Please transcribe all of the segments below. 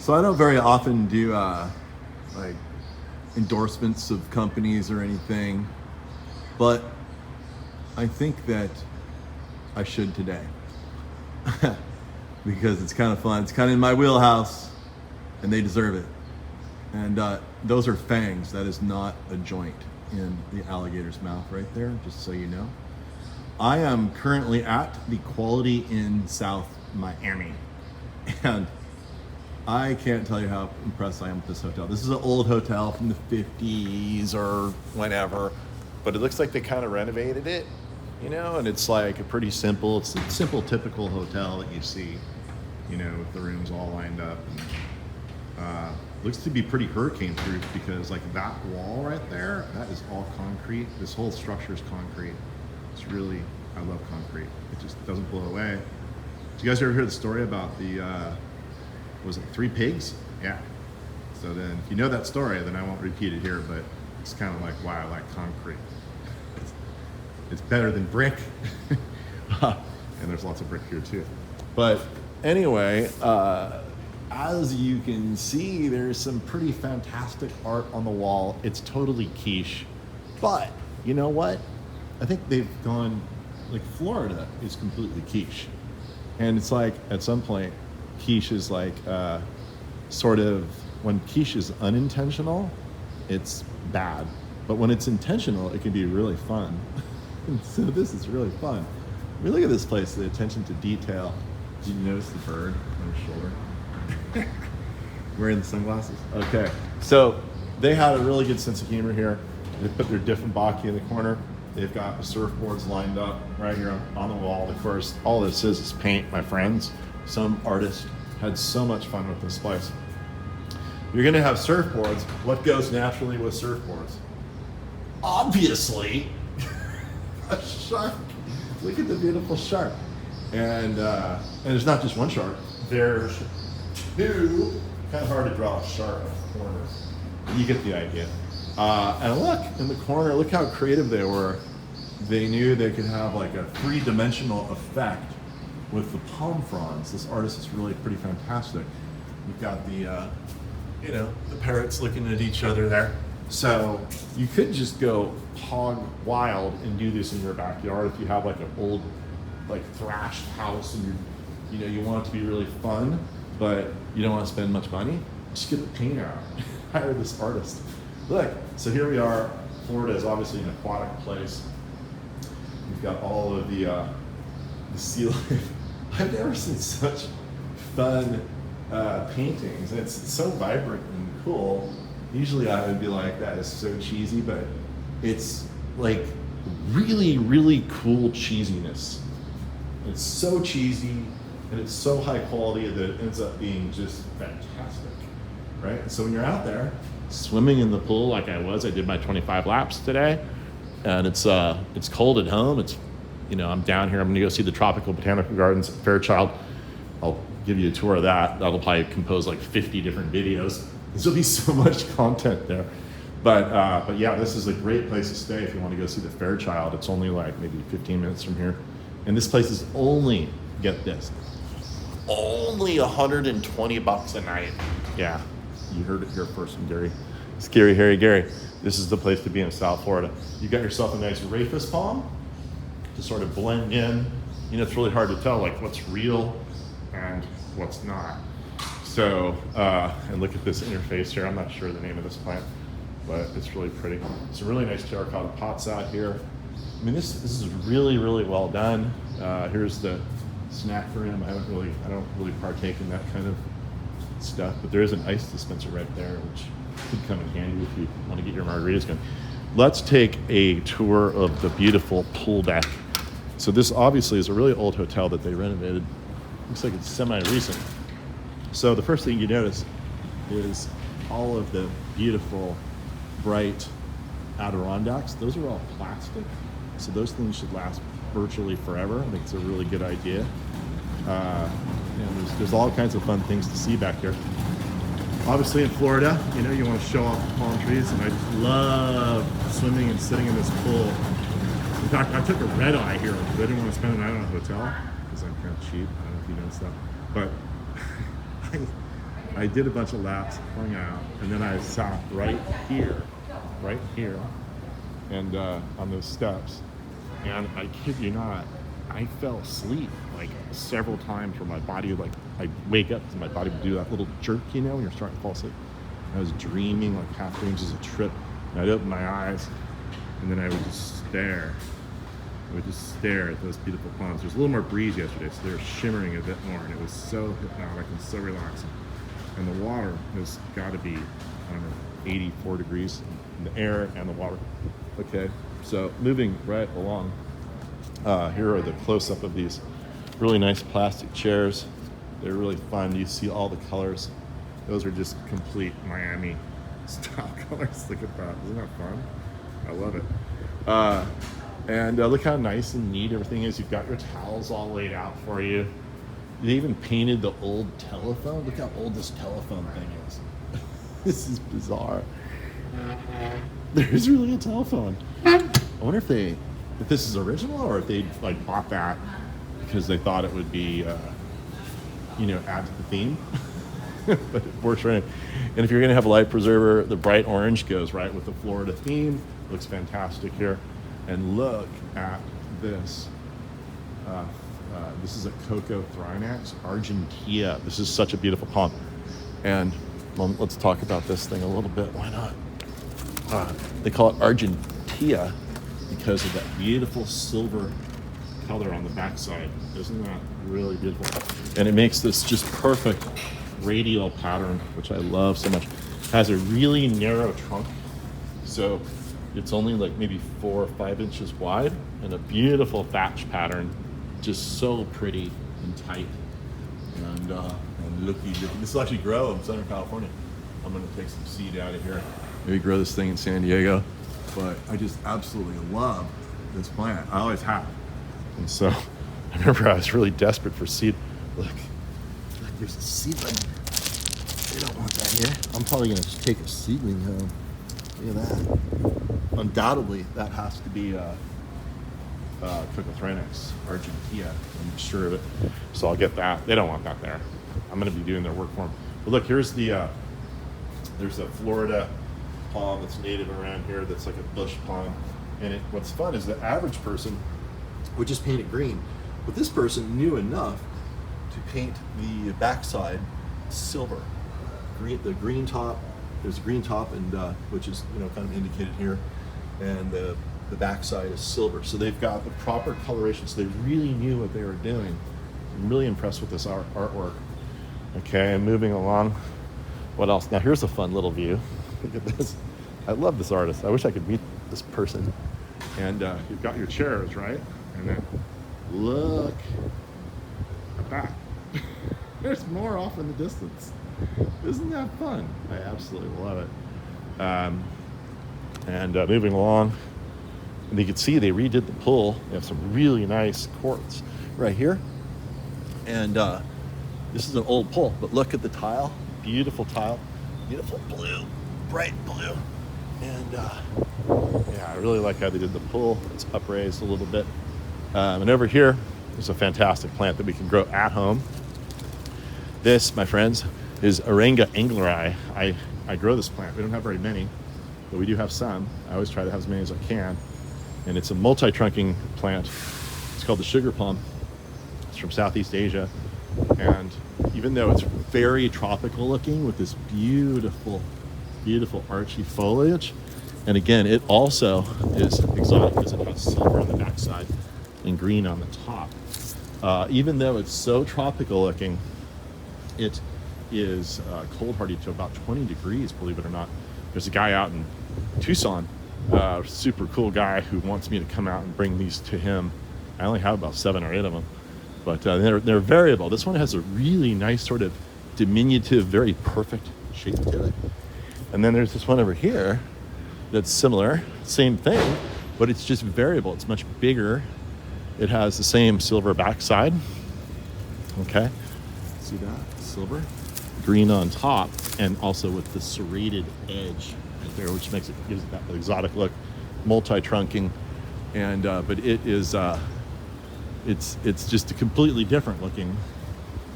So I don't very often do like endorsements of companies or anything, but I think that I should today because it's kind of fun. It's kind of in my wheelhouse, and they deserve it. And those are fangs. That is not a joint in the alligator's mouth right there, just so you know. I am currently at the Quality Inn South Miami, and I can't tell you how impressed I am with this hotel. This is an old hotel from the 50s or whenever, but it looks like they kind of renovated it, you know, and it's like it's a simple, typical hotel that you see, you know, with the rooms all lined up. And, looks to be pretty hurricane proof because like that wall right there, that is all concrete. This whole structure is concrete. It's really, I love concrete. It just doesn't blow away. Did you guys ever hear the story about the, was it 3 pigs? Yeah. So then if you know that story, then I won't repeat it here, but it's kind of like why I like concrete. It's better than brick. And there's lots of brick here too. But anyway, as you can see, there's some pretty fantastic art on the wall. It's totally quiche, but you know what? I think they've gone, like Florida is completely quiche. And it's like, at some point, quiche is like, sort of, when quiche is unintentional, it's bad. But when it's intentional, it can be really fun. And so this is really fun. I mean, look at this place, the attention to detail. Did you notice the bird on his shoulder? Wearing the sunglasses? Okay. So they had a really good sense of humor here. They put their Dieffenbach in the corner. They've got the surfboards lined up right here on the wall. Of course, all this is paint, my friends. Some artist had so much fun with this place. You're gonna have surfboards. What goes naturally with surfboards? Obviously, a shark. Look at the beautiful shark. And there's not just one shark. There's 2. Kind of hard to draw a shark in the corner. You get the idea. And look, in the corner, look how creative they were. They knew they could have like a 3-dimensional effect with the palm fronds. This artist is really pretty fantastic. We've got the, you know, the parrots looking at each other there. So you could just go hog wild and do this in your backyard if you have like an old, like thrashed house and you want it to be really fun, but you don't want to spend much money. Just get the paint out. Hire this artist. Look, so here we are. Florida is obviously an aquatic place. We've got all of the sea life. I've never seen such fun paintings. It's so vibrant and cool. Usually I would be like, that is so cheesy, but it's like really, really cool cheesiness. It's so cheesy and it's so high quality that it ends up being just fantastic, right? And so when you're out there swimming in the pool like I did my 25 laps today, and it's cold at home. It's, I'm down here. I'm gonna go see the Tropical Botanical Gardens at Fairchild. I'll give you a tour of that. That'll probably compose like 50 different videos. There'll be so much content there. But yeah, this is a great place to stay if you want to go see the Fairchild. It's only like maybe 15 minutes from here. And this place is only, get this, only $120 a night. Yeah, you heard it here first from Gary. Scary Harry Gary. This is the place to be in South Florida. You got yourself a nice rhapis palm to sort of blend in. It's really hard to tell like what's real and what's not. So, and look at this interface here. I'm not sure the name of this plant, but it's really pretty. Some really nice terracotta pots out here. I mean, this is really, really well done. Here's the snack room. I don't really partake in that kind of stuff, but there is an ice dispenser right there, which could come in handy if you want to get your margaritas going. Let's take a tour of the beautiful pool deck. So this obviously is a really old hotel that they renovated. Looks like it's semi-recent. So the first thing you notice is all of the beautiful, bright Adirondacks. Those are all plastic, so those things should last virtually forever. I think it's a really good idea. And there's all kinds of fun things to see back here. Obviously in Florida, you want to show off the palm trees, and I just love swimming and sitting in this pool. In fact, I took a red eye here because I didn't want to spend the night on a hotel because I'm kind of cheap. I don't know if you noticed that, but I did a bunch of laps, hung out, and then I sat right here, and on those steps. And I kid you not, I fell asleep like several times where my body, like, I wake up and my body would do that little jerk, you know, when you're starting to fall asleep. I was dreaming, like half dreams as a trip. And I'd open my eyes, and then I would just stare. At those beautiful palms. There's a little more breeze yesterday, so they were shimmering a bit more, and it was so hypnotic and so relaxing. And the water has got to be, I don't know, 84 degrees in the air and the water. Okay, so moving right along. Here are the close-up of these really nice plastic chairs. They're really fun. You see all the colors. Those are just complete Miami style colors. Look at that. Isn't that fun? I love it. And look how nice and neat everything is. You've got your towels all laid out for you. They even painted the old telephone. Look how old this telephone thing is. This is bizarre. There's really a telephone. I wonder if this is original, or if they like bought that because they thought it would be, add to the theme. But it works right. And if you're going to have a life preserver, the bright orange goes right with the Florida theme. Looks fantastic here. And look at this. This is a Coco Thrynax Argentea. This is such a beautiful palm. And let's talk about this thing a little bit. Why not? They call it Argentea because of that beautiful silver color on the backside. Isn't that really beautiful? And it makes this just perfect radial pattern, which I love so much. It has a really narrow trunk, so it's only like maybe 4 or 5 inches wide, and a beautiful thatch pattern, just so pretty and tight. And looky. This will actually grow in Southern California. I'm gonna take some seed out of here, maybe grow this thing in San Diego. But I just absolutely love this plant. I always have. And so I remember I was really desperate for seed. Look, there's a seedling. They don't want that here. I'm probably gonna just take a seedling home. Look at that. Undoubtedly, that has to be Cocothranax Argentea. I'm sure of it. So I'll get that. They don't want that there. I'm going to be doing their work for them. But look, here's there's a Florida palm that's native around here that's like a bush palm. And what's fun is the average person would just paint it green. But this person knew enough to paint the backside silver. The green top. There's a green top, and which is kind of indicated here, and the backside is silver. So they've got the proper coloration. So they really knew what they were doing. I'm really impressed with this artwork. Okay, and moving along. What else? Now here's a fun little view. Look at this. I love this artist. I wish I could meet this person. And you've got your chairs, right? And then look at that. There's more off in the distance. Isn't that fun? I absolutely love it. And moving along, and you can see they redid the pool. They have some really nice quartz right here. And this is an old pool, but look at the tile. Beautiful tile. Beautiful blue, bright blue. And yeah, I really like how they did the pool. It's upraised a little bit. And over here, there's a fantastic plant that we can grow at home. This, my friends, is Arenga angleri. I grow this plant. We don't have very many, but we do have some. I always try to have as many as I can. And it's a multi-trunking plant. It's called the sugar plum. It's from Southeast Asia. And even though it's very tropical looking with this beautiful, beautiful archy foliage, and again, it also is exotic because it has silver on the backside and green on the top. Even though it's so tropical looking, it is cold hardy to about 20 degrees, believe it or not. There's a guy out in Tucson, super cool guy who wants me to come out and bring these to him. I only have about 7 or 8 of them, but they're variable. This one has a really nice sort of diminutive, very perfect shape to it. And then there's this one over here that's similar, same thing, but it's just variable. It's much bigger. It has the same silver backside. Okay, see that? Silver. Green on top, and also with the serrated edge right there, which gives it that exotic look, multi-trunking, and but it is it's just a completely different looking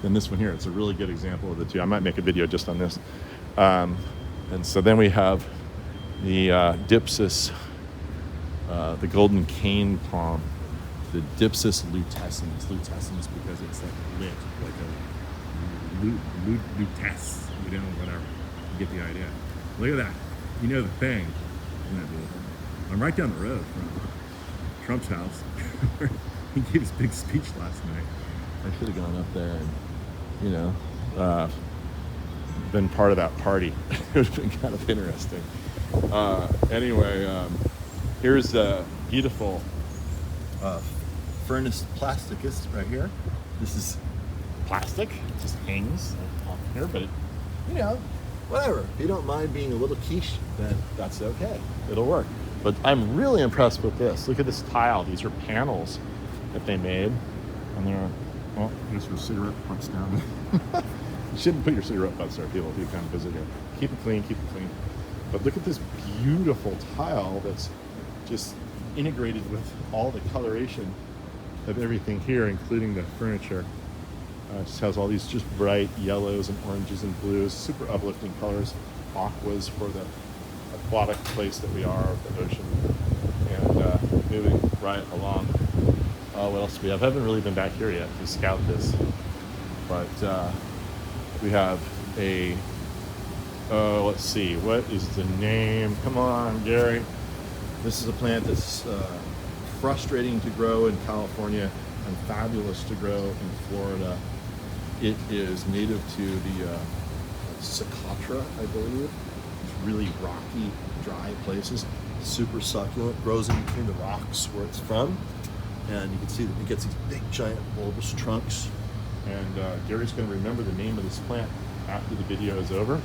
than this one here. It's a really good example of the two. I might make a video just on this. And so then we have the Dipsis, the golden cane palm, the Dipsis lutescens. Lutescens because it's like lit, like a lutes, you know, whatever. You get the idea. Look at that. You know the thing. Isn't that beautiful? I'm right down the road from Trump's house. He gave his big speech last night. I should have gone up there and, you know, been part of that party. It would have been kind of interesting. Anyway, here's a beautiful Furnus plasticus right here. This is plastic. It just hangs off here, but it, you know, whatever. If you don't mind being a little quiche, then that's okay. It'll work. But I'm really impressed with this. Look at this tile. These are panels that they made. And they're, well, here's your cigarette butts down there. You shouldn't put your cigarette butts there, people, if you come visit here. Keep it clean, keep it clean. But look at this beautiful tile that's just integrated with all the coloration of everything here, including the furniture. It just has all these just bright yellows and oranges and blues, super uplifting colors, aquas for the aquatic place that we are, the ocean, and moving right along. What else do we have? I haven't really been back here yet to scout this, but we have a, let's see, what is the name? Come on, Gary. This is a plant that's frustrating to grow in California and fabulous to grow in Florida. It is native to the Socotra, I believe. It's really rocky, dry places. Super succulent, grows in between the rocks where it's from. And you can see that it gets these big, giant, bulbous trunks. And Gary's going to remember the name of this plant after the video is over.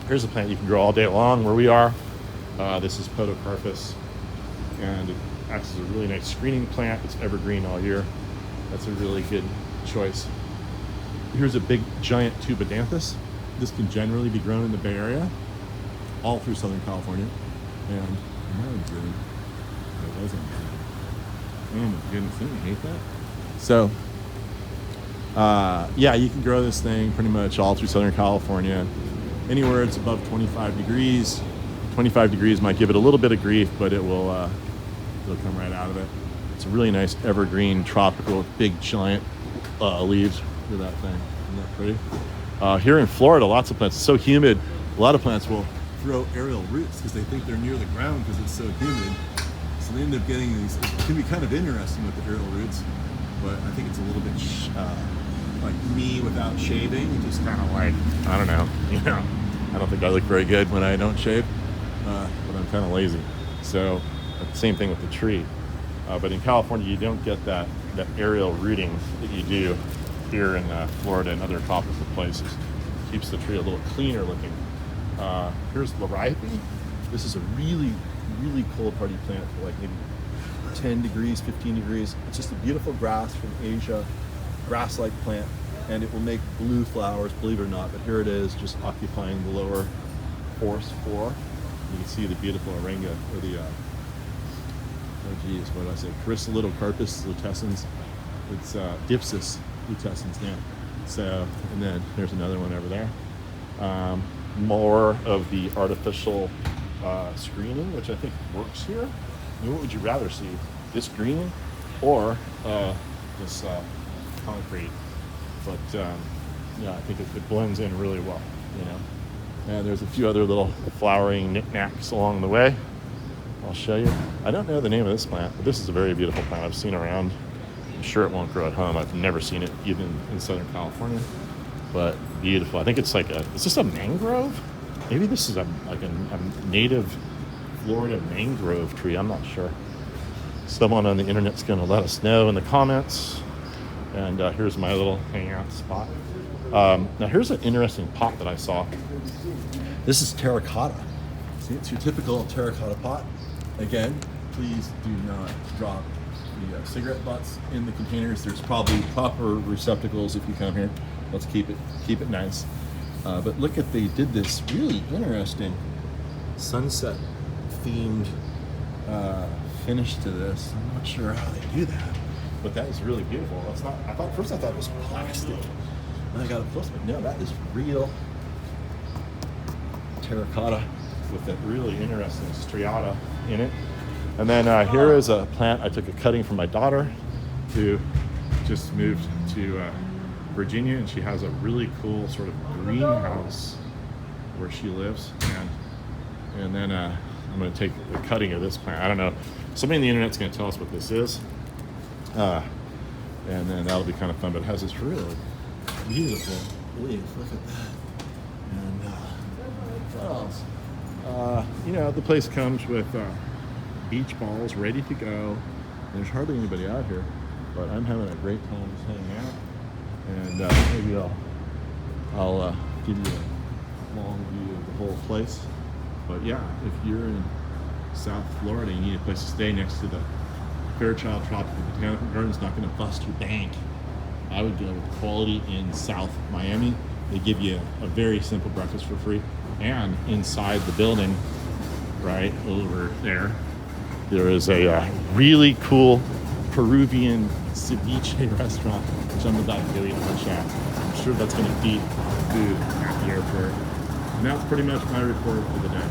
Here's a plant you can grow all day long where we are. This is Podocarpus, and it acts as a really nice screening plant. It's evergreen all year. That's a really good choice. Here's a big, giant tubidanthus. This can generally be grown in the Bay Area, all through Southern California. And that was good. It wasn't good. Oh my goodness, didn't you hate that? So, yeah, you can grow this thing pretty much all through Southern California. Anywhere it's above 25 degrees. 25 degrees might give it a little bit of grief, but it will it'll come right out of it. It's a really nice evergreen, tropical, big, giant leaves. Look at that thing. Isn't that pretty? Here in Florida, lots of plants. It's so humid, a lot of plants will throw aerial roots because they think they're near the ground because it's so humid. So they end up getting these. It can be kind of interesting with the aerial roots, but I think it's a little bit like me without shaving, which is kind of like, I don't know, you know, I don't think I look very good when I don't shave, but I'm kind of lazy. So same thing with the tree. But in California, you don't get that aerial rooting that you do here in Florida and other tropical places. It keeps the tree a little cleaner looking. Here's Liriope. This is a really, really cold hardy plant for like maybe 10 degrees, 15 degrees. It's just a beautiful grass from Asia, grass-like plant, and it will make blue flowers, believe it or not. But here it is, just occupying the lower forest floor. You can see the beautiful arenga, or the, oh geez, what did I say? Chrysolidocarpus lutescens. It's Dipsis lutescens now. So, and then there's another one over there. More of the artificial screening, which I think works here. I mean, what would you rather see? This greening or this concrete? But yeah, I think it blends in really well, you know. And there's a few other little flowering knickknacks along the way. I'll show you. I don't know the name of this plant, but this is a very beautiful plant I've seen around. I'm sure it won't grow at home. I've never seen it even in Southern California, but beautiful. I think it's like is this a mangrove? Maybe this is like a native Florida mangrove tree. I'm not sure. Someone on the internet's going to let us know in the comments. And here's my little hangout spot. Now here's an interesting pot that I saw. This is terracotta. See, it's your typical terracotta pot. Again, please do not drop the cigarette butts in the containers. There's probably proper receptacles if you come here. Let's keep it nice. But look at, they did this really interesting sunset themed finish to this. I'm not sure how they do that, but that is really beautiful. That's not, I thought it was plastic. And I got up close, but no, that is real terracotta with that really interesting striata in it. And then here is a plant I took a cutting from my daughter, who just moved to Virginia, and she has a really cool sort of greenhouse where she lives. And then I'm going to take a cutting of this plant. I don't know. Somebody on the internet's going to tell us what this is. And then that'll be kind of fun. But it has this really beautiful leaf. Look at that. And what else? You know, the place comes with beach balls ready to go. There's hardly anybody out here, but I'm having a great time just hanging out. And maybe I'll give you a long view of the whole place. But yeah, if you're in South Florida, you need a place to stay next to the Fairchild Tropical Botanical Gardens, not going to bust your bank. I would go with Quality in South Miami. They give you a very simple breakfast for free. And inside the building, right over there, there is a really cool Peruvian ceviche restaurant, which I'm about to go eat lunch at. I'm sure that's going to beat food at the airport. And that's pretty much my report for the day.